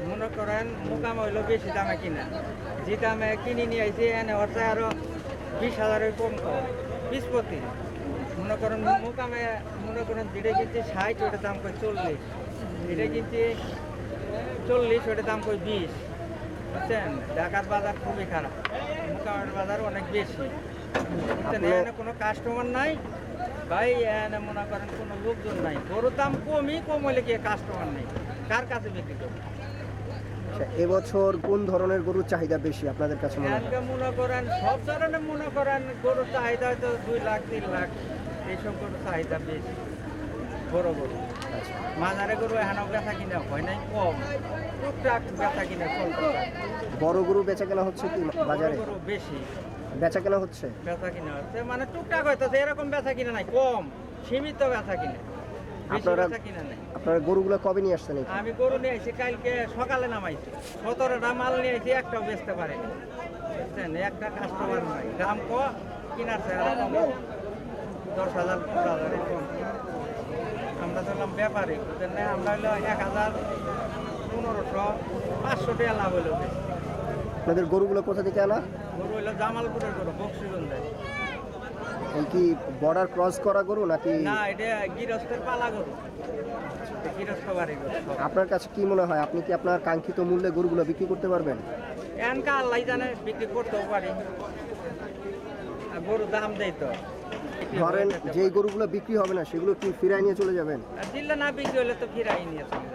মনে করেন মোকাম হইলো বেশি দামে কিনা, যে দামে কিনে নিয়ে আইছি এনে হচ্ছে আরো 20,000-এর কম কম পিস প্রতি। মনে করেন মোকামে মনে করেন যেটা কিনছি 60, ওটার দাম কই 40, এটা কিনছি 40, ওটার দাম কই 20। বুঝছেন, ঢাকার বাজার খুবই খারাপ, মোকামের বাজার অনেক বেশি। বুঝছেন, এখানে কোনো কাস্টমার নাই ভাই, এখানে মনে করেন কোনো লোকজন নাই। গরুর দাম কম হলে কি কাস্টমার নেই, কার কাছে বিক্রি করবো? এবছর কোন ধরনের গরুর চাহিদা বেশি আপনাদের কাছে মনে হয়? এখানকার মনে করেন সব ধরনের মনে করেন গরুর চাহিদা হয়তো 2 লাখ 3 লাখ, এইসব গরুর চাহিদা বেশি। বড় গরু মাঝারে গরু এখানে বেচা কিনা হয় নাই, কম টুকটাক বেচা কিনা চলতেছে। বড় গরু বেচা কেনা হচ্ছে কি বাজারে? বড় গরু বেশি বেচা কেনা হচ্ছে? বেচা কিনা হচ্ছে, মানে টুকটাক হয়তো এরকম বেচা কিনা নাই, কম সীমিত বেচা কিনা, বেশি বেচা কিনা নাই। আপনারা গরুগুলো কবে নিয়ে আসছেন? আমি গরু নিয়ে আসছি কালকে সকালে নামাইছি, 17টা মাল নিয়ে আসছি, একটাও বেচতে পারেনি। বুঝছেন, একটা কাস্টমার নাই, দাম কিনার চাই 10,000 15,000 কম। আমরা ধরলাম ব্যাপারে, বুঝলেন না, আমরা হলো 1,000 1500 500 টাকা লাভ হইলো। আপনাদের গরুগুলো কোথা থেকে আনা? গরু হইলো জামালপুরের গরু, বক্সিগঞ্জের। এই কি বর্ডার ক্রস করা গরু নাকি? না, এটা গৃহস্থের পালা গরু, গৃহস্থ বাড়ি গরু। আপনার কাছে কি মনে হয়, আপনি কি আপনার কাঙ্ক্ষিত মূল্যে গরুগুলো বিক্রি করতে পারবেন? এনকা আল্লাহ জানে, বিক্রি করতেও পারি, আর গরু দাম দেয় তো। ধরেন যেই গরুগুলো বিক্রি হবে না সেগুলো কি ফিরায় নিয়ে চলে যাবেন? আর দিলে না বিক্রি হলে তো ফিরাই নিয়ে চলে